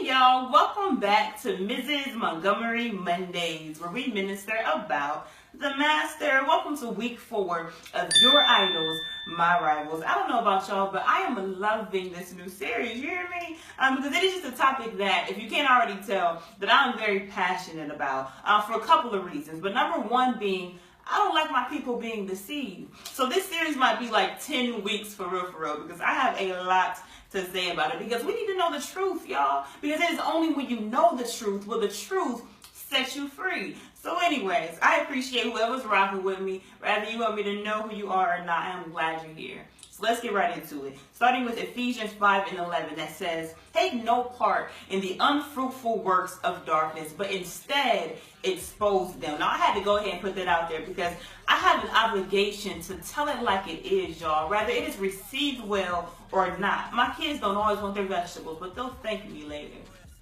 Hey y'all, welcome back to Mrs. Montgomery Mondays, where we minister about the Master. Welcome to week 4 of Your Idols, My Rivals. I don't know about y'all, but I am loving this new series, you hear me? Because it is just a topic that, if you can't already tell, that I'm very passionate about for a couple of reasons. But number one being, I don't like my people being deceived. So this series might be like 10 weeks for real, because I have a lot to say about it, because we need to know the truth, y'all, because it is only when you know the truth will the truth set you free. So anyways, I appreciate whoever's rocking with me, whether you want me to know who you are or not. I'm glad you're here. So let's get right into it, starting with Ephesians 5:11 that says, take no part in the unfruitful works of darkness, but instead expose them. Now I had to go ahead and put that out there because I have an obligation to tell it like it is, y'all, whether it is received well or not. My kids don't always want their vegetables, but they'll thank me later.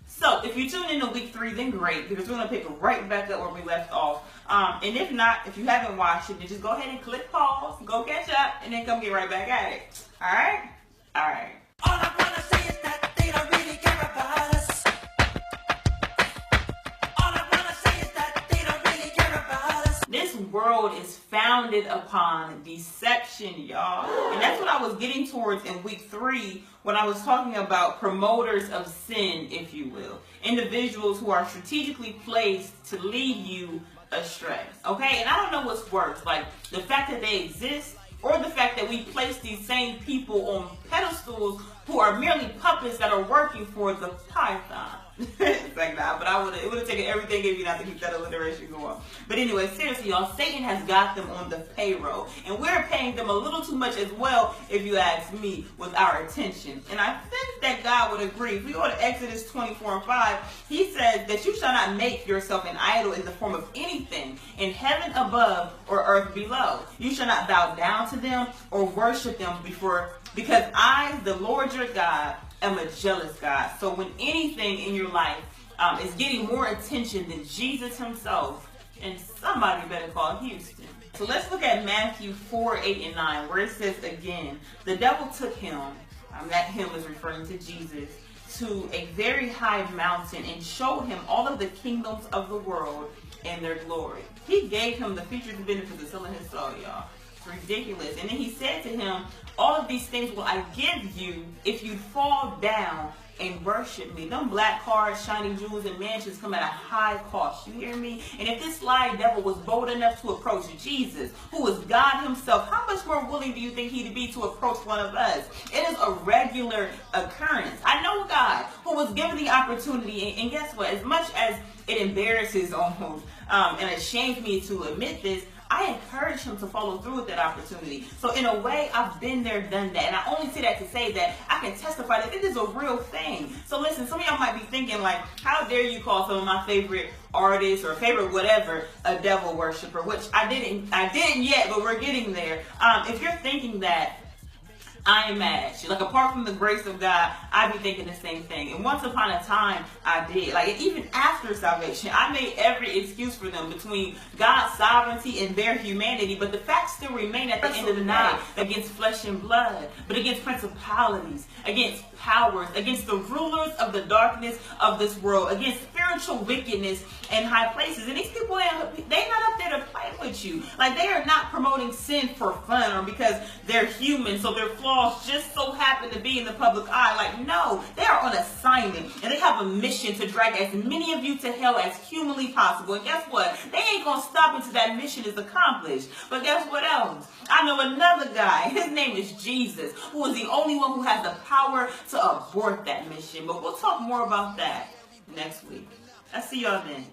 So if you tune in to week 3, then great, because we're going to pick right back up where we left off. And if not, if you haven't watched it, then just go ahead and click pause, go catch up, and then come get right back at it. All right? All right. All I want to say is that they don't really care about us. All I want to say is that they don't really care about us. This world is founded upon deception, y'all. And that's what I was getting towards in week 3 when I was talking about promoters of sin, if you will. Individuals who are strategically placed to lead you astray. Okay? And I don't know what's worse, like the fact that they exist or the fact that we place these same people on pedestals who are merely puppets that are working for the python. It's like, nah, but it would have taken everything if you not to keep that alliteration going. But anyway, seriously, y'all, Satan has got them on the payroll. And we're paying them a little too much as well, if you ask me, with our attention. And I think that God would agree. If we go to Exodus 24:5, he says that you shall not make yourself an idol in the form of anything in heaven above or earth below. You shall not bow down to them or worship them because I, the Lord your God, am a jealous God. So when anything in your life is getting more attention than Jesus himself, and somebody better call Houston. So let's look at Matthew 4:8-9, where it says again, the devil took him, that him is referring to Jesus, to a very high mountain and showed him all of the kingdoms of the world and their glory. He gave him the features and benefits of selling his soul, y'all. It's ridiculous. And then he said to him, all of these things will I give you if you fall down and worship me. Them black cars, shiny jewels, and mansions come at a high cost. You hear me? And if this lying devil was bold enough to approach Jesus, who is God himself, how much more willing do you think he'd be to approach one of us? It is a regular occurrence. I know God, who was given the opportunity, and guess what? As much as it embarrasses almost and it shames me to admit this, I encourage him to follow through with that opportunity. So in a way, I've been there, done that. And I only say that to say that I can testify that this is a real thing. So listen, some of y'all might be thinking like, how dare you call some of my favorite artists or favorite whatever a devil worshiper, which I didn't yet, but we're getting there. If you're thinking that, I am mad. Like, apart from the grace of God, I be thinking the same thing. And once upon a time, I did. Like, even after salvation, I made every excuse for them between God's sovereignty and their humanity. But the fact still remained at the end of the night, against flesh and blood, but against principalities, against powers, against the rulers of the darkness of this world, against spiritual wickedness in high places. And these people, they're not up there to play with you. Like, they are not promoting sin for fun or because they're human, so their flaws just so happen to be in the public eye. Like, no, they are on assignment, and they have a mission to drag as many of you to hell as humanly possible. And guess what? They ain't gonna stop until that mission is accomplished. But guess what else? I know another guy. His name is Jesus, who is the only one who has the power to abort that mission. But we'll talk more about that next week. I'll see y'all then.